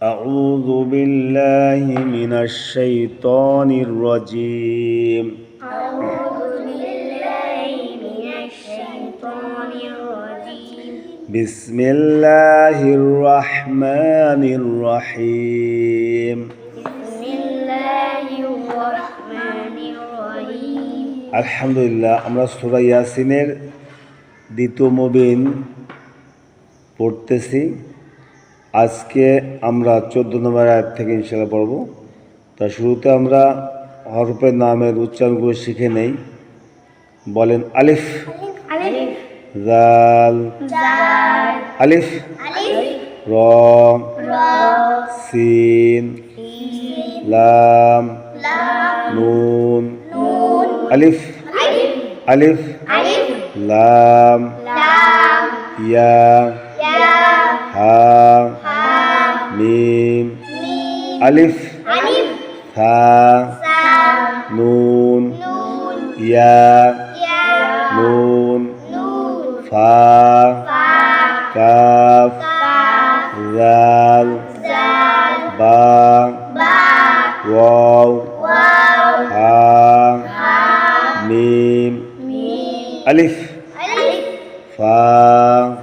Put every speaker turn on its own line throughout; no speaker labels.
أعوذ بالله من الشيطان الرجيم
أعوذ بالله من الشيطان الرجيم
بسم الله الرحمن الرحيم
بسم الله الرحمن الرحيم
আলহামদুলিল্লাহ আমরা সূরা ইয়াসিনের দ্বিতীয় মুবিন পড়তেছি। আজকে আমরা 14 নম্বর আয়াত থেকে ইনশাআল্লাহ পড়ব। তা শুরুতে আমরা হরফের নামের উচ্চারণগুলো শিখে নেই। বলেন আলিফ,
ألف
জাল,
زال
আলিফ,
ألف
র,
را
সিন,
سين
লাম,
لام
নুন,
نون
আলিফ,
ألف
আলিফ,
ألف
লাম,
لام
ইয়া,
يا
হা,
ها
মিম,
ميم
আলিফ,
ألف
থা,
سا
নুন,
نون
ইয়া,
يا
নুন,
نون
ফা,
فا
কাফ,
كاف
জাল,
زال
বা,
با
ওয়াও,
واو
হা,
ها
মিম,
ميم
আলিফ,
ألف
ফা,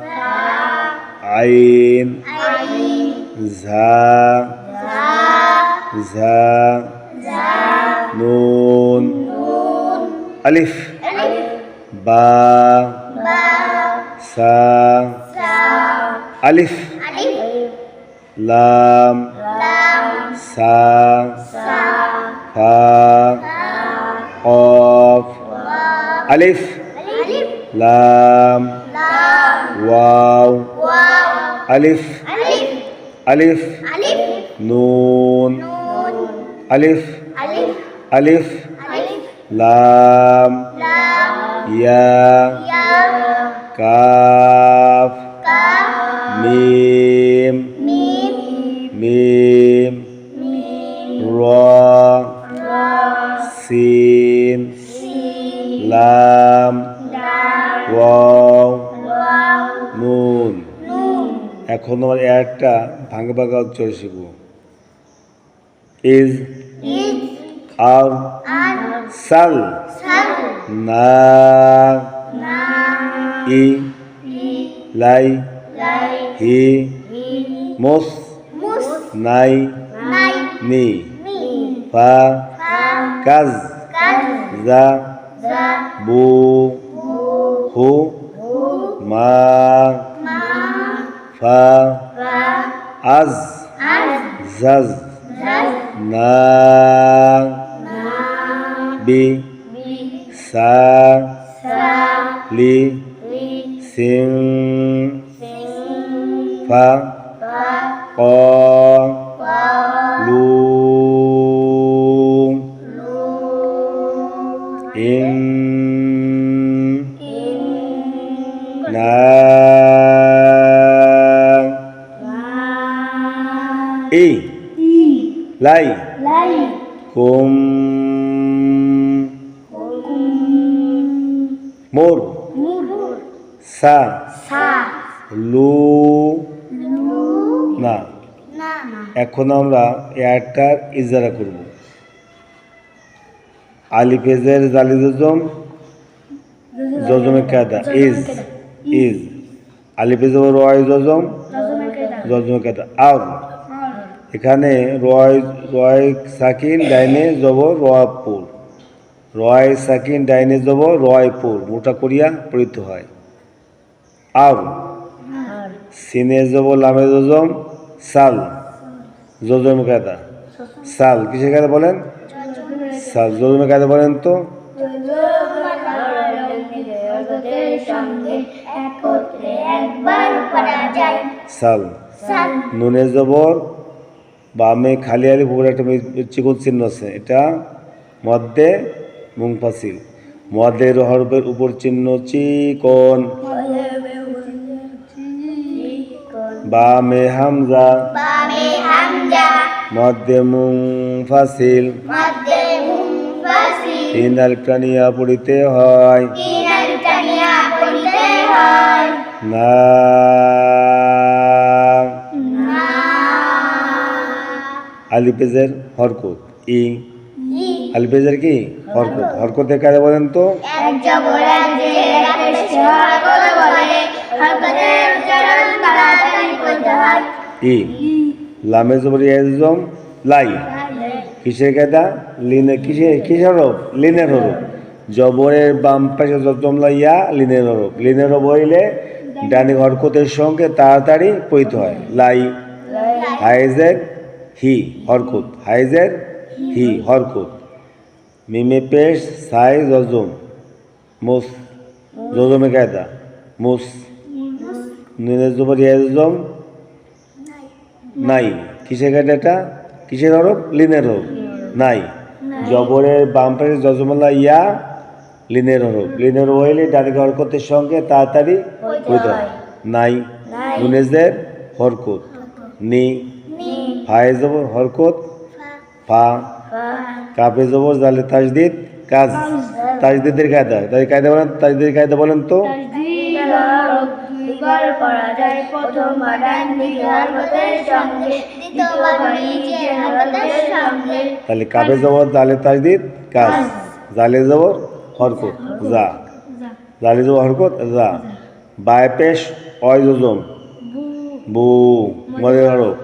فا
আইন,
عين
ঝা,
ذا
ঝা,
زا
নুন,
نون
আলিফ,
ألف
বা,
با
সা,
سا
আলিফ,
ألف
লাম,
لام
সা,
سا
ফা,
فا
কফ,
واو
আলিফ,
ألف
লাম,
لام
ওয়াও,
واو
আলিফ,
ألف
আলিফ,
ألف
নুন,
نون
আলিফ,
ألف
আলিফ,
ألف
লাম,
لام
ইয়া,
يا
কাফ,
كاف
মিম,
ميم
মিম,
ميم
র,
را
সিন,
سين
লাম,
لام
ওয়াও,
واو
নুন।
نون
এখন আমার একটা ভাঙা ভাঙা উচ্চারণ শিখব। ইজ,
إذ
আর,
أن
সাল,
سل
না,
نا
ই,
في
লাই,
لي
হি,
هي
মোস,
مس
নাই,
ناي
নি,
مي
ফা,
فا
কাজ,
كز
যা,
زا
বু,
بو
হু,
هو
মা,
ما
ফা,
فا
আজ,
أز
জাজ,
زز
না,
نا
বি,
بي
সা,
سا
লি,
لي
সিং,
سين
ফা,
فا
ক,
واو
লু,
لو
ইন,
إن
না,
لا
ই, লাই,
লাই
কুম, মোর,
মুর
সা,
সা
লু,
লু
না।
না
এখন আমরা এয়ারটার ইজারা করব। আলিফেজের জালি জজম, জজমে কায়দা, ইজ, ইজ, আলিফেজের রয় জজম, জজমে কায়দা, আর। এখানে রয়, রয় সাকিন ডাইনে জবর রয়পুর, রয় সাকিন ডাইনে জবর রয়পুর মোটা করিয়া পড়িত হয়। আর সিনে জবর লামে জজম, সাল, জজমে কায়দা, সাল কিসের কায়দা বলেন? সাল, জজমে কায়দা বলেন তো?
সঙ্গে একত্রে একবার পড়া যায়
সাল।
সাল
নুনে জবর বামে খালি আলিফ উপরে একটা চিকন চিহ্ন আছে, এটা মধ্যে মুংফাসিল, মদের হরফের উপর চিহ্ন চিকন, বামে হামজা,
বামে হামজা
মধ্যে মুংফাসিল,
মধ্যে মুনফাসিল
তিন আলিফ টানিয়া পড়িতে হয়,
তিন আলিফ টানিয়া পড়িতে হয়
না,
না
আলিফেজের হরকত ই
ই
আলিফেজের কি হরকত হরকতের কাজে বলেন তো
এক জবর এক জের এক পেশ হরকত বলে হরকতের উচ্চারণ তাড়াতাড়ি করতে হয়
ই লামে জবর ইয়াজম লাই কিসের কায়দা লিনে কিসের হরফ লিনের হরফ জবরের বাম পাশে জজমলা ইয়া লিনের হরফ লিনের হরফ হইলে ডানি হরকতের সঙ্গে তাড়াতাড়ি পড়িতে হয় লাই হাইজের হি হরকত হাইজের হি হরকত মিমে পেশ সাই জজম মুস জজমে কায়দা মুস নুনে জবর ইয়াজম নাই কিসের কায়দা এটা কিসের হরফ লিনের হরফ নাই জবরের বাম পাশে জজমলা ইয়া লিনের হরফ লিনের হরফ হইলে ডানি হরকতের সঙ্গে তাড়াতাড়ি পড়িতে হয় নাই নুনেজের হরকত নি ফায়ে জবর হরকত ফা কাপে জবর জালে তাজদিদ কাজ তাজদিদের কায়দা তাই কায়দা বলেন তাজদিদের কায়দা বলেন তো
দুইবার পড়া যায় প্রথমবার ডান দিকে হরকতের সঙ্গে দ্বিতীয়বার নিচের হরকতের সঙ্গে
তাহলে কাপে জবর জালে তাজদিদ কাজ জালে জবর হরকত যা জালে জবর হরকত যা বায় পেশ অয় জজম বু মদের হরফ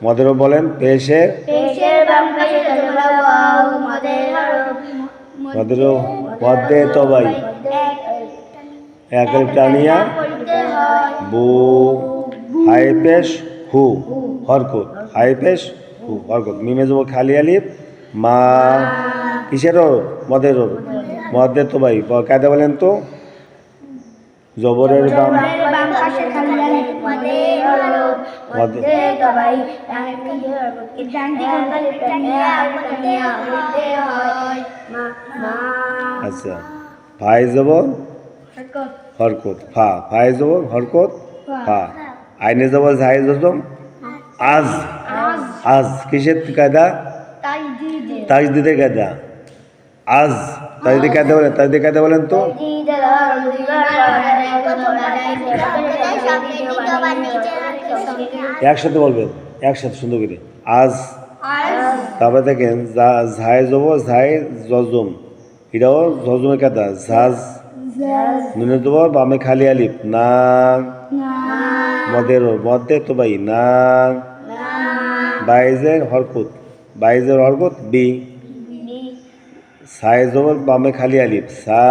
মদের হরফ বলেন পেশের
পেশের বাম পাশে জজমলা ওয়াও মদের হরফ
মদের মধ্যে তবাই এক টানিয়া
পড়তে হয়
বু হাই পেশ হু হরকত হাই পেশ হু হরকত মিমে যাব খালি আলিফ মা কিসের হরফ মদের হরফ মধ্যে তবাই কায়দা বলেন তো জবরের বাম
বাম পাশে খালি আলিফ মদের হরফ মধ্যে তবাই ডান দিকে হরকত টানিয়া পড়তে হয় মা মা
আচ্ছা ফাই জবর হরকত ফা ফাই জবর হরকত ফা আইনে জবর ঝাই জজম আজ আজ কিসের কায়দা তাজদিদের কায়দা আজ তাজদিদের কায়দা বলেন তাজদিদের কায়দা বলেন তো একসাথে বলবেন একসাথে সুন্দর করে আজ তারপরে দেখেন ঝাই জবর ঝাই জজম এটাও জজমের কায়দা ঝাজ নুনে জবর বামে খালি আলিফ না মদের মধ্যে তো ভাই না বাইজের হরকত বাইজের হরকত বি সাই জবর বামে খালি আলিফ সা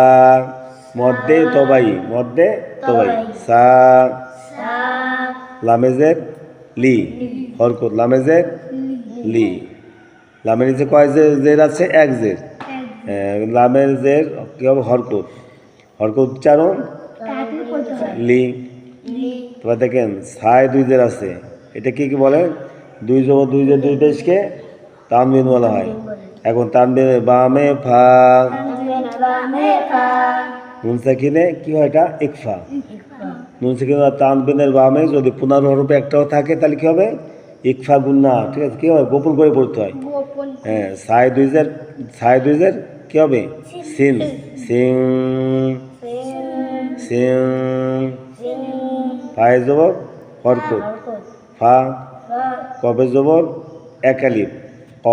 মধ্যে তবাই মধ্যে তবাই সা লামেজের লি হরকত লামেজের লি লামের নিচে কয় জের আছে এক জের লামের জের কি হবে হরকত হরকত উচ্চারণ লি তোমার দেখেন সাই দুই জের আছে এটা কি কি বলে দুই জবর দুই জের দুই পেশকে তানবিন বলা হয় এখন তানবিন বামে ফা নুন সাকিনে কি হয় এটা ইকফা নুন সাকিন তানবিনের বামে যদি পুনর হরফে একটাও থাকে তাহলে কি হবে ইকফা গুন্না ঠিক আছে কি হবে গোপন করে পড়তে হয় হ্যাঁ সাই দুই জের কি হবে সিন সিং সিং ফায়ে জবর হরকত ফা কবে জবর এক আলিফ ক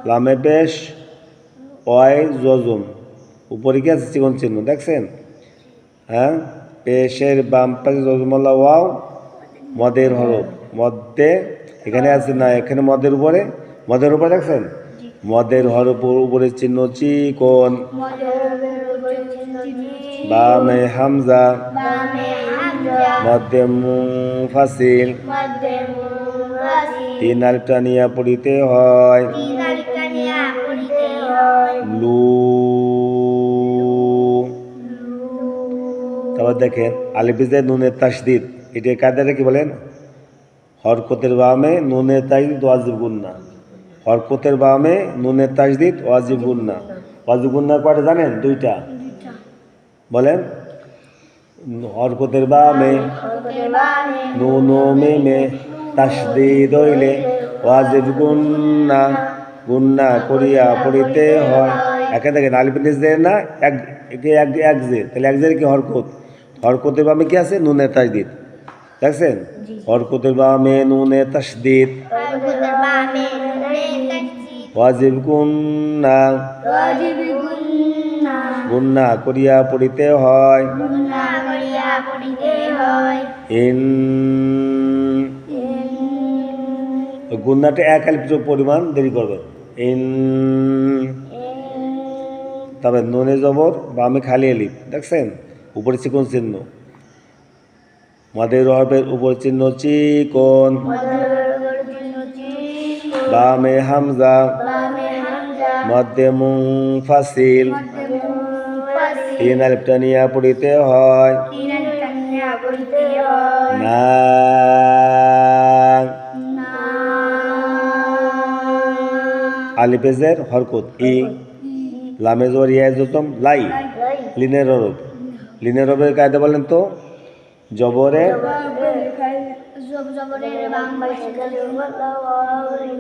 লামে পেশ অয় জজম উপরে কি আছে চিকন চিহ্ন দেখছেন হ্যাঁ পেশের বাম পাশে জজমলা ওয়াও মদের হরফ মধ্যে এখানে আছে না এখানে মদের উপরে দেখছেন মদের হরফের উপরে চিহ্ন চিকন বামে হামজা মধ্যে মুনফাসিল তিন আলিফ টানিয়া পড়িতে হয় লু তারপর দেখেন আলিফিজে নুনের তাসদিদ এটা কায়দাটা কি বলেন হরকতের বামে নুনের তাসদিদ ওয়াজিব গুন্না হরকতের বামে নুনের তাসদিদ ওয়াজিব গুন্না ওয়াজিব গুন্না কয়টা জানেন দুইটা বলেন হরকতের বামে নুন মিমে তাসদিদ হইলে ওয়াজিব গুন্না গুন্না করিয়া পড়িতে হয় এখানে দেখেন আলিফের নিচ দেয় না এক জের তাহলে এক জের কি হরকত হরকতের বামে কি আছে নুনের তাসদিদ দেখছেন হরকতের বামে নুনে তাসদিদ
হরকতের বামে নুনে তাসদিদ
ওয়াজিব গুন্না
ওয়াজিব গুন্না
গুন্না করিয়া পড়িতে হয়
গুন্না করিয়া পড়িতে হয়
ইন গুন্নাটা এক আলিফ পরিমাণ দেরি করবেন ইন তবে নুনে জবর বামে খালি আলিফ দেখছেন উপরে চিকন চিহ্ন মাদের হরফের উপর চিহ্ন চিকন বামে হামজা মধ্যে মুনফাসিল তিন আলিফটা নিয়ে পড়িতে হয় না আলিফেজের হরকত ই লামে জবর ইয়া জতম লাই লিনের হরফ লিনের হরফের কায়দা বলেন তো জবরে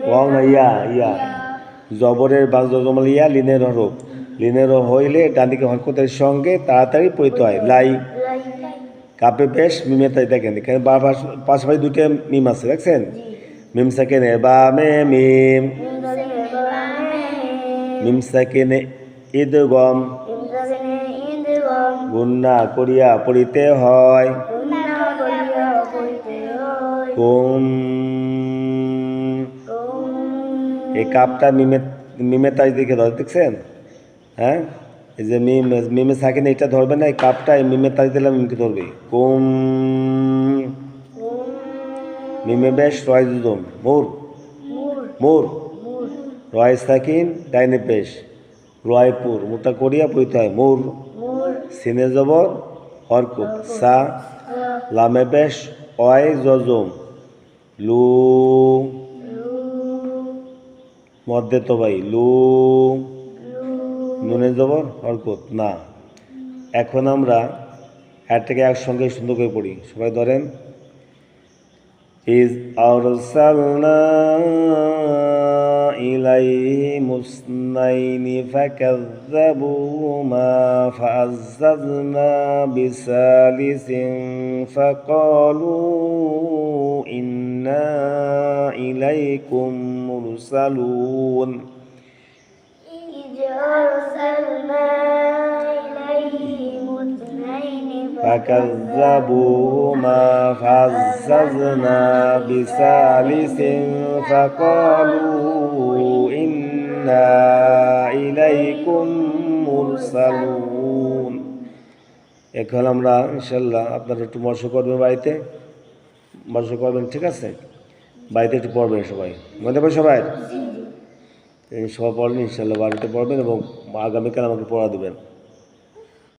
ওয়াও না ইয়া ইয়া জবরের বা জজমাল ইয়া লিনের হরফ লিনের হইলে ডান দিকে হরকতের সঙ্গে তাড়াতাড়ি পড়িতে হয় লাই কাপে বেশ মিমে তাই দেখেন এখানে বারবার পাশাপাশি দুটো মিম আছে দেখছেন মিম সাকেনে বা মে মিম মিম সাকেনে ঈদ গম গুন্না করিয়া পড়িতে হয় কুম এই কাপটা মিমে তাই দিকে ধরে দেখছেন হ্যাঁ এই যে মিমে সাকিন এটা ধরবে না এই কাপটা এই মিমে তাই দিলে মিমকে ধরবে কুম মিমে বেশ রয় দুদম মোর মোর রয় সাকিন ডাইনে পেশ রয়পুর মোটা করিয়া পড়িতে হয় মোর সিনে জবর হরকুত সা লামে বেশ অয় জজম লু মধ্যে তো ভাই লু নুনে জবর হরকত না এখন আমরা একটাকে একসঙ্গে সুন্দর করে পড়ি সবাই ধরেন ইজ আরসালনা ইলাইহিম মুসনাইনি ফাকাযযাবুহুমা ফাআযযাযনা বিসালিসিন ফাকালু ইন্না ইলাইকুম মুরসালুন فكذبوهما فعززنا بثالث فقالوا إنا إليكم مرسلون এখন আমরা ইনশাল্লাহ আপনারা একটু মশা করবেন বাড়িতে মশা করবেন ঠিক আছে বাড়িতে একটু পড়বেন সবাই মনে হবে সবাই সবাই পড়বেন ইনশাল্লাহ বাড়িতে পড়বেন এবং আগামীকাল আমাকে পড়া দেবেন